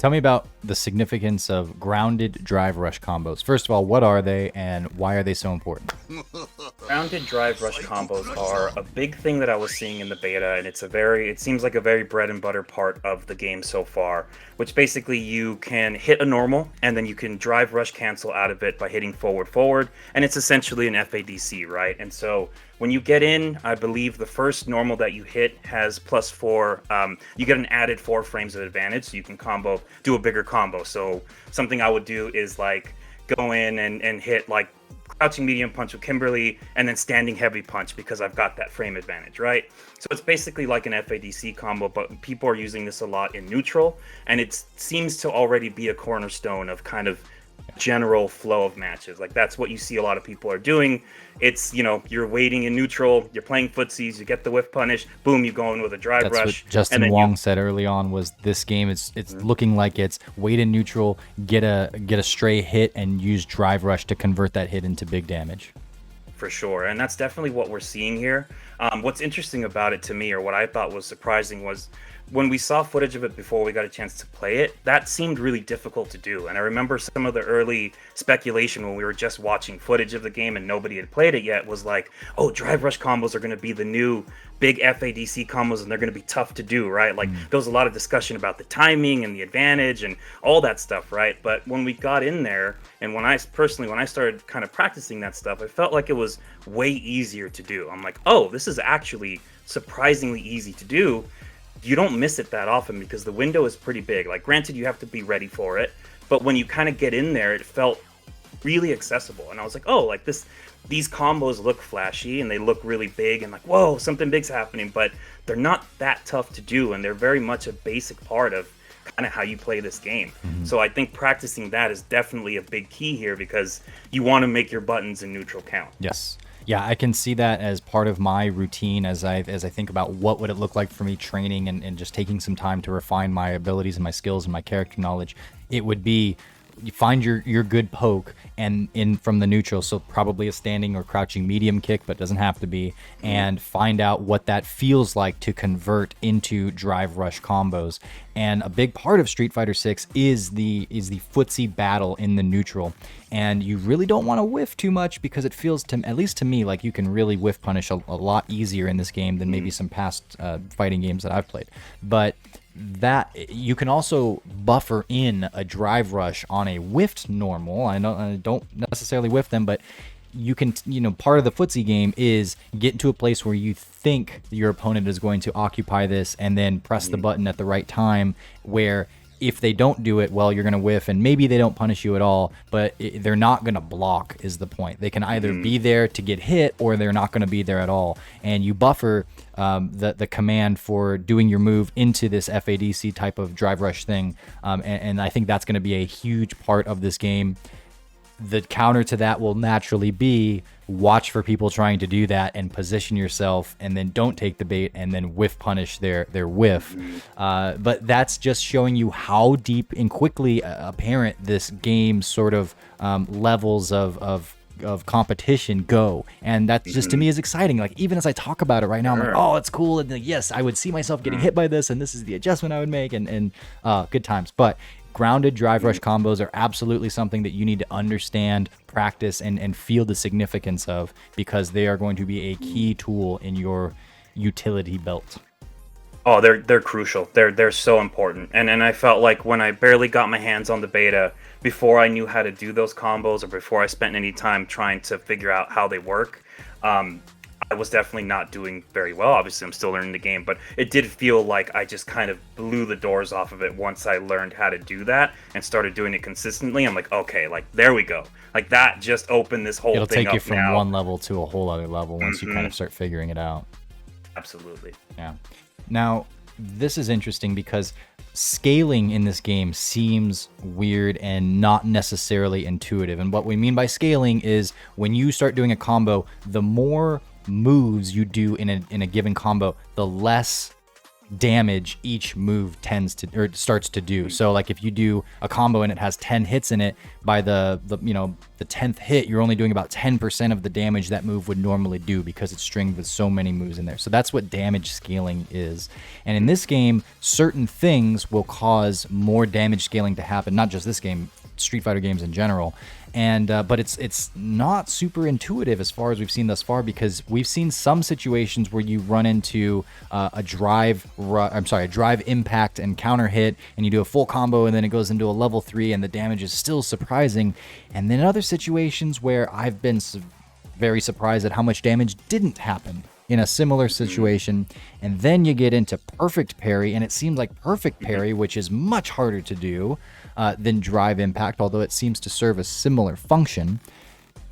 Tell me about the significance of grounded drive rush combos. First of all, what are they and why are they so important? Grounded drive rush combos are a big thing that I was seeing in the beta, and it seems like a very bread and butter part of the game so far, which basically you can hit a normal and then you can drive rush cancel out of it by hitting forward forward, and it's essentially an FADC, right? And so when you get in, I believe the first normal that you hit has +4. You get an added 4 frames of advantage, so you can do a bigger combo. So something I would do is like go in and hit like crouching medium punch with Kimberly and then standing heavy punch because I've got that frame advantage, right? So it's basically like an FADC combo, but people are using this a lot in neutral, and it seems to already be a cornerstone of kind of general flow of matches. Like that's what you see a lot of people are doing. It's, you're waiting in neutral, you're playing footsies, you get the whiff punish, boom, you go in with a drive That's rush. what Justin Wong said early on, was this game it's looking like it's wait in neutral, get a stray hit and use drive rush to convert that hit into big damage. For sure, and that's definitely what we're seeing here. What's interesting about it to me, or what I thought was surprising, was when we saw footage of it before we got a chance to play it, that seemed really difficult to do. And I remember some of the early speculation when we were just watching footage of the game and nobody had played it yet was like, oh, drive rush combos are going to be the new big FADC combos and they're going to be tough to do, right? Like there was a lot of discussion about the timing and the advantage and all that stuff, right? But when we got in there, and when I started kind of practicing that stuff, I felt like it was way easier to do. I'm like, oh, this is actually surprisingly easy to do. You don't miss it that often because the window is pretty big. Like, granted, you have to be ready for it, but when you kind of get in there, it felt really accessible. And I was like, oh, like these combos look flashy and they look really big and like, whoa, something big's happening, but they're not that tough to do, and they're very much a basic part of kind of how you play this game. So I think practicing that is definitely a big key here because you want to make your buttons in neutral count. Yes. Yeah, I can see that as part of my routine as I think about what would it look like for me training and just taking some time to refine my abilities and my skills and my character knowledge. It would be you find your good poke and in from the neutral, so probably a standing or crouching medium kick, but doesn't have to be, and find out what that feels like to convert into drive rush combos. And a big part of Street Fighter 6 is the footsie battle in the neutral, and you really don't want to whiff too much because it feels, to at least to me, like you can really whiff punish a lot easier in this game than maybe some past fighting games that I've played. But that you can also buffer in a drive rush on a whiffed normal. I don't necessarily whiff them, but you can, part of the footsie game is get into a place where you think your opponent is going to occupy this and then press the button at the right time, where if they don't do it, well, you're going to whiff, and maybe they don't punish you at all, but they're not going to block is the point. They can either be there to get hit, or they're not going to be there at all. And you buffer the command for doing your move into this FADC type of drive rush thing, and I think that's going to be a huge part of this game. The counter to that will naturally be watch for people trying to do that and position yourself, and then don't take the bait and then whiff punish their whiff. But that's just showing you how deep and quickly apparent this game's sort of levels of competition go, and that just to me is exciting. Like, even as I talk about it right now, I'm like, oh, it's cool, and yes, I would see myself getting hit by this, and this is the adjustment I would make, and good times. But grounded drive rush combos are absolutely something that you need to understand, practice, and feel the significance of, because they are going to be a key tool in your utility belt. Oh, they're crucial. They're so important. And I felt like when I barely got my hands on the beta, before I knew how to do those combos, or before I spent any time trying to figure out how they work, I was definitely not doing very well. Obviously, I'm still learning the game, but it did feel like I just kind of blew the doors off of it once I learned how to do that and started doing it consistently. I'm like, okay, like there we go. Like that just opened this whole thing up. It'll take you from one level to a whole other level once you kind of start figuring it out. Absolutely. Yeah. Now, this is interesting because scaling in this game seems weird and not necessarily intuitive. And what we mean by scaling is when you start doing a combo, the more moves you do in a given combo, the less damage each move tends to or starts to do. So like if you do a combo and it has 10 hits in it, by the you know, the 10th hit, you're only doing about 10% of the damage that move would normally do because it's stringed with so many moves in there. So that's what damage scaling is. And in this game, certain things will cause more damage scaling to happen, not just this game, Street Fighter games in general. And but it's not super intuitive as far as we've seen thus far, because we've seen some situations where you run into a drive impact and counter hit, and you do a full combo, and then it goes into a level 3, and the damage is still surprising. And then other situations where I've been very surprised at how much damage didn't happen in a similar situation. And then you get into perfect parry, and it seems like perfect parry, which is much harder to do than drive impact, although it seems to serve a similar function,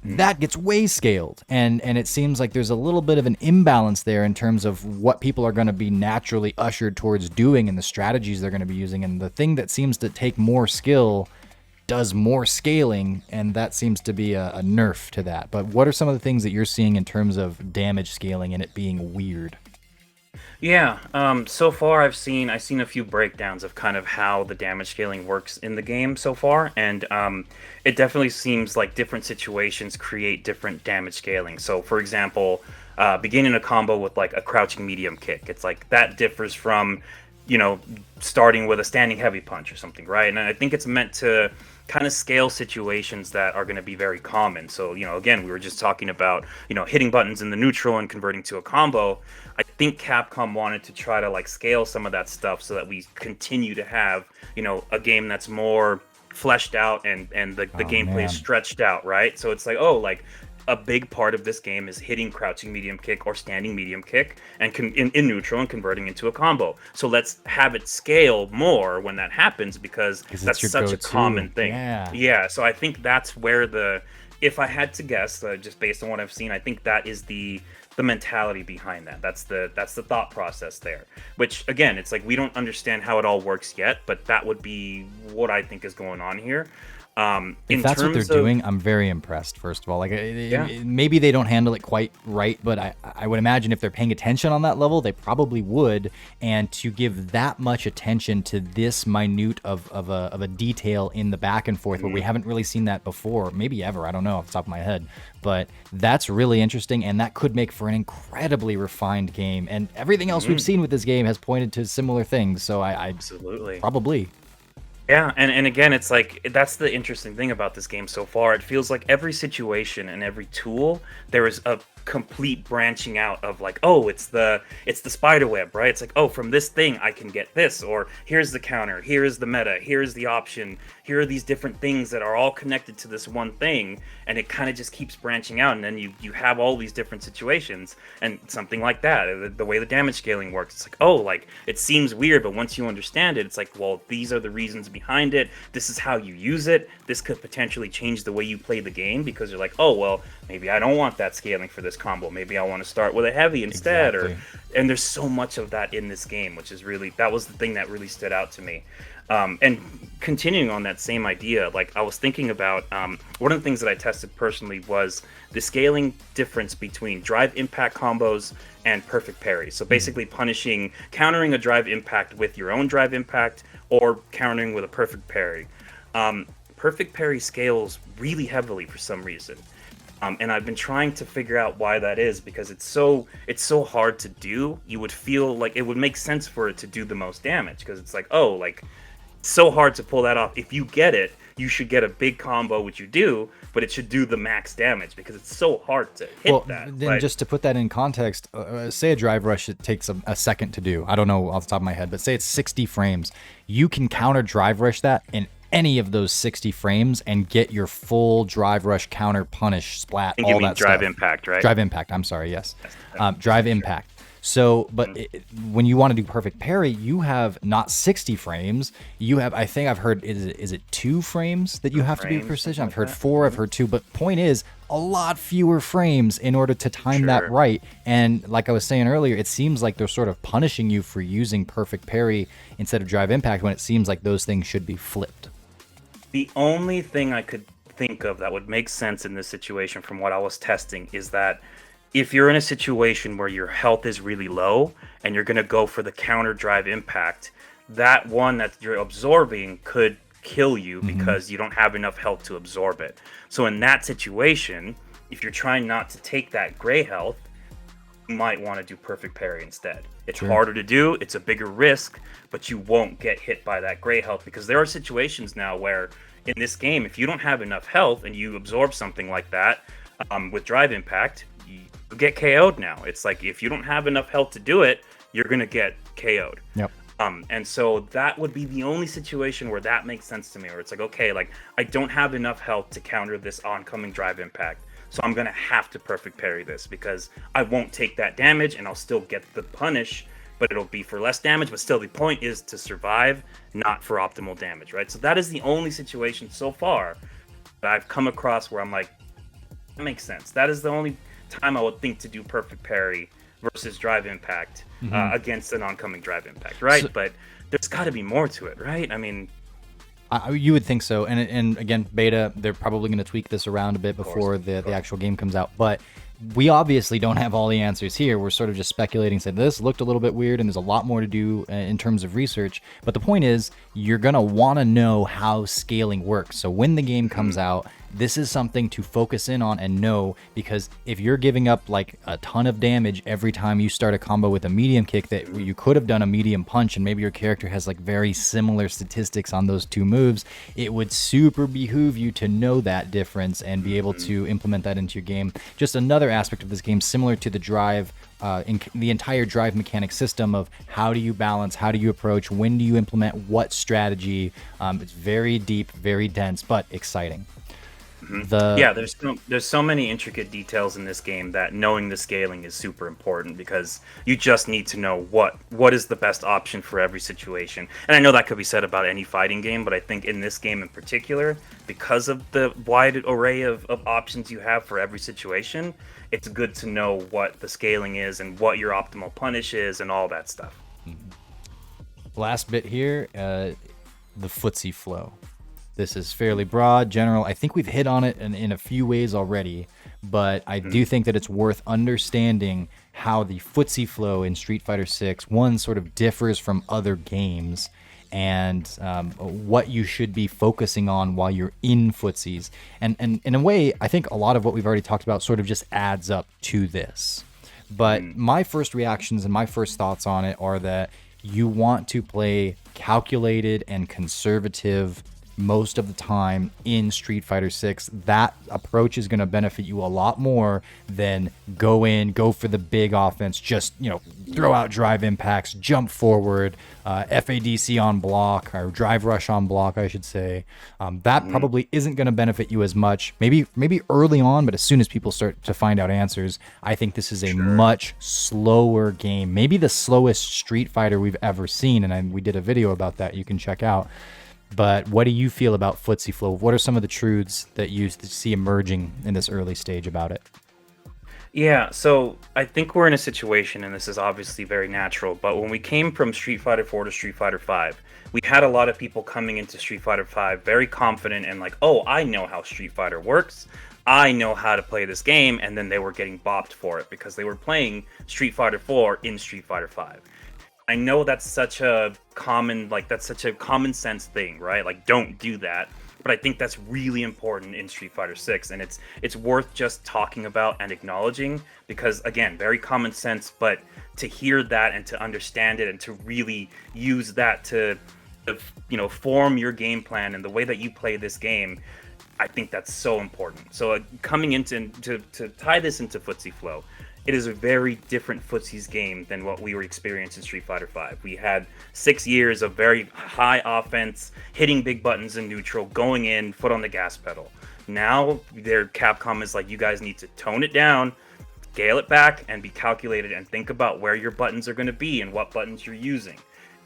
that gets way scaled. And it seems like there's a little bit of an imbalance there in terms of what people are going to be naturally ushered towards doing and the strategies they're going to be using. And the thing that seems to take more skill does more scaling, and that seems to be a nerf to that. But what are some of the things that you're seeing in terms of damage scaling and it being weird? Yeah, so far I've seen a few breakdowns of kind of how the damage scaling works in the game so far, and it definitely seems like different situations create different damage scaling. So, for example, beginning a combo with like a crouching medium kick, it's like that differs from, you know, starting with a standing heavy punch or something, right? And I think it's meant to kind of scale situations that are going to be very common. So, you know, again, we were just talking about, you know, hitting buttons in the neutral and converting to a combo. I think Capcom wanted to try to like scale some of that stuff so that we continue to have, you know, a game that's more fleshed out and the gameplay is stretched out, right? So it's like, oh, like a big part of this game is hitting crouching medium kick or standing medium kick and in neutral and converting into a combo. So let's have it scale more when that happens, because that's such a common thing. Yeah. So I think that's where if I had to guess, just based on what I've seen, I think that is the mentality behind that. That's the thought process there. Which again, it's like we don't understand how it all works yet, but that would be what I think is going on here. If that's what they're doing, I'm very impressed, first of all. Like, maybe they don't handle it quite right, but I would imagine if they're paying attention on that level, they probably would. And to give that much attention to this minute of a detail in the back and forth, where we haven't really seen that before, maybe ever, I don't know off the top of my head. But that's really interesting, and that could make for an incredibly refined game. And everything else we've seen with this game has pointed to similar things, so I absolutely probably. Yeah, and again, it's like that's the interesting thing about this game so far. It feels like every situation and every tool, there is a complete branching out of like, oh, it's the spider web, right? It's like, oh, from this thing I can get this, or here's the counter, here's the meta, here's the option, here are these different things that are all connected to this one thing, and it kind of just keeps branching out, and then you have all these different situations, and something like that, the way the damage scaling works, it's like, oh, like it seems weird, but once you understand it, it's like, well, these are the reasons behind it, this is how you use it, this could potentially change the way you play the game, because you're like, oh, well, maybe I don't want that scaling for this combo, maybe I want to start with a heavy instead. And there's so much of that in this game, which is really, that was the thing that really stood out to me. And continuing on that same idea, like I was thinking about, one of the things that I tested personally was the scaling difference between drive impact combos and perfect parry. So basically countering a drive impact with your own drive impact, or countering with a perfect parry. Perfect parry scales really heavily for some reason. And I've been trying to figure out why that is, because it's so hard to do. You would feel like it would make sense for it to do the most damage, because it's like, oh, like it's so hard to pull that off. If you get it, you should get a big combo, which you do, but it should do the max damage because it's so hard to hit that. Then just to put that in context, say a drive rush, it takes a second to do. I don't know off the top of my head, but say it's 60 frames. You can counter drive rush that in any of those 60 frames and get your full drive rush, counter, punish, splat, all that stuff. Drive impact, right? Drive impact, I'm sorry, yes. Drive impact. So, but when you want to do perfect parry, you have not 60 frames. You have, I think I've heard, is it 2 frames that you have to be precision? I've heard 4, I've heard 2. But point is, a lot fewer frames in order to time that right. And like I was saying earlier, it seems like they're sort of punishing you for using perfect parry instead of drive impact, when it seems like those things should be flipped. The only thing I could think of that would make sense in this situation from what I was testing is that if you're in a situation where your health is really low and you're going to go for the counter drive impact, that one that you're absorbing could kill you Hmm. because you don't have enough health to absorb it. So in that situation, if you're trying not to take that gray health, you might want to do perfect parry instead. It's Sure. harder to do, it's a bigger risk, but you won't get hit by that gray health because there are situations now where in this game, if you don't have enough health and you absorb something like that with drive impact, you get KO'd now. It's like if you don't have enough health to do it, you're going to get KO'd. Yep. And so that would be the only situation where that makes sense to me, where it's like, okay, like I don't have enough health to counter this oncoming drive impact. So I'm gonna have to perfect parry this because I won't take that damage and I'll still get the punish, but it'll be for less damage. But still, the point is to survive, not for optimal damage, right? So that is the only situation so far that I've come across where I'm like, that makes sense. That is the only time I would think to do perfect parry versus drive impact Hmm. against an oncoming drive impact, right? So, But there's got to be more to it, right? I mean, you would think so, and again, beta, they're probably going to tweak this around a bit of course, before of the course. actual game comes out. But we obviously don't have all the answers here. We're sort of just speculating, saying this looked a little bit weird, and there's a lot more to do in terms of research. But the point is, you're going to want to know how scaling works. So when the game comes out, this is something to focus in on and know, because if you're giving up like a ton of damage every time you start a combo with a medium kick that you could have done a medium punch, and maybe your character has like very similar statistics on those two moves, it would super behoove you to know that difference and be able to implement that into your game. Just another aspect of this game similar to the drive, in the entire drive mechanic system of how do you balance, how do you approach, when do you implement what strategy. It's very deep, very dense, but exciting. The Yeah, there's so many intricate details in this game that knowing the scaling is super important because you just need to know what is the best option for every situation. And I know that could be said about any fighting game, but I think in this game in particular, because of the wide array of options you have for every situation, it's good to know what the scaling is and what your optimal punish is and all that stuff. last bit here, the footsie flow. This is fairly broad, general. I think we've hit on it in a few ways already, but I do think that it's worth understanding how the footsie flow in Street Fighter 6, one, sort of differs from other games, and what you should be focusing on while you're in footsies. And in a way, I think a lot of what we've already talked about sort of just adds up to this. But my first reactions and my first thoughts on it are that you want to play calculated and conservative most of the time in Street Fighter 6. That approach is going to benefit you a lot more than go for the big offense, just, throw out drive impacts, jump forward, FADC on block, or drive rush on block, I should say. That probably isn't going to benefit you as much. Maybe early on, but as soon as people start to find out answers, I think this is a much slower game. Maybe the slowest Street Fighter we've ever seen, and we did a video about that you can check out. But what do you feel about footsie flow? What are some of the truths that you see emerging in this early stage about it? Yeah, so I think we're in a situation, and this is obviously very natural, but when we came from Street Fighter 4 to Street Fighter 5, we had a lot of people coming into Street Fighter 5 very confident and like, oh, I know how Street Fighter works. I know how to play this game, and then they were getting bopped for it because they were playing Street Fighter 4 in Street Fighter 5. I know that's such a common sense thing, right? Like, don't do that. But I think that's really important in Street Fighter 6, and it's worth just talking about and acknowledging because, again, very common sense. But to hear that and to understand it and to really use that to form your game plan and the way that you play this game, I think that's so important. So coming into to tie this into Footsie Flow, it is a very different Footsie's game than what we were experiencing in Street Fighter 5. We had 6 years of very high offense, hitting big buttons in neutral, going in, foot on the gas pedal. Now, Capcom is like, you guys need to tone it down, scale it back, and be calculated, and think about where your buttons are going to be and what buttons you're using.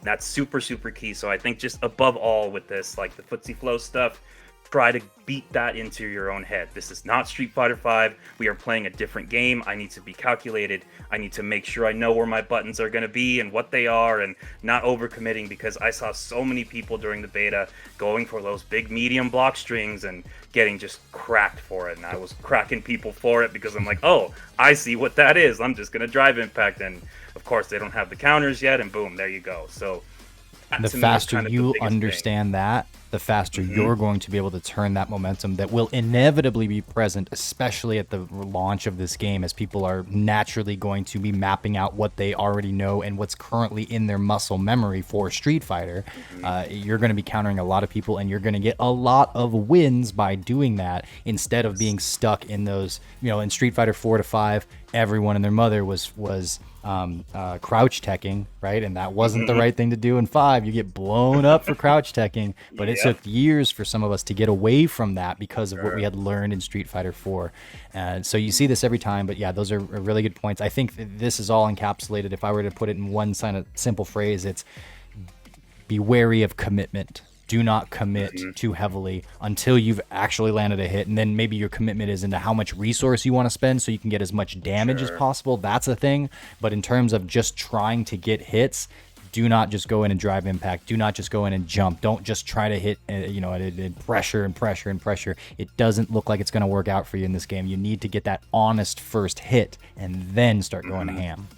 That's super, super key. So I think just above all with this, like the Footsie Flow stuff, try to beat that into your own head. This is not Street Fighter 5. We are playing a different game. I need to be calculated. I need to make sure I know where my buttons are going to be and what they are, and not overcommitting, because I saw so many people during the beta going for those big medium block strings and getting just cracked for it. And I was cracking people for it because I'm like, oh, I see what that is. I'm just going to drive impact. And of course, they don't have the counters yet. And boom, there you go. So The faster you understand that, the faster you're going to be able to turn that momentum that will inevitably be present, especially at the launch of this game, as people are naturally going to be mapping out what they already know and what's currently in their muscle memory for Street Fighter. You're going to be countering a lot of people, and you're going to get a lot of wins by doing that, instead of being stuck in those, in Street Fighter 4 to 5, everyone and their mother was crouch teching, right? And that wasn't the right thing to do in 5. You get blown up for crouch teching, but it took years for some of us to get away from that because of what we had learned in Street Fighter 4. So you see this every time, but yeah, those are really good points. I think this is all encapsulated. If I were to put it in one simple phrase, it's be wary of commitment. Do not commit too heavily until you've actually landed a hit, and then maybe your commitment is into how much resource you want to spend so you can get as much damage as possible. That's a thing. But in terms of just trying to get hits, do not just go in and drive impact. Do not just go in and jump. Don't just try to hit, pressure and pressure and pressure. It doesn't look like it's going to work out for you in this game. You need to get that honest first hit and then start going ham.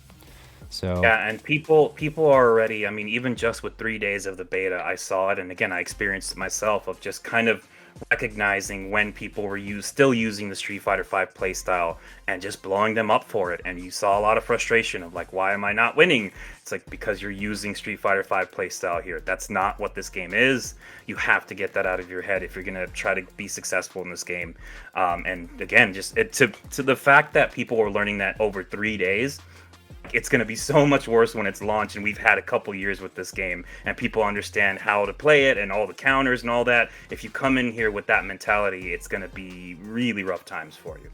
So yeah, and people are already, I mean, even just with 3 days of the beta, I saw it, and again, I experienced it myself, of just kind of recognizing when people were still using the Street Fighter 5 playstyle and just blowing them up for it. And you saw a lot of frustration of like, why am I not winning? It's like, because you're using Street Fighter 5 playstyle here. That's not what this game is. You have to get that out of your head if you're going to try to be successful in this game. And again, just to the fact that people were learning that over 3 days, it's going to be so much worse when it's launched, and we've had a couple years with this game and people understand how to play it and all the counters and all that. If you come in here with that mentality, it's going to be really rough times for you.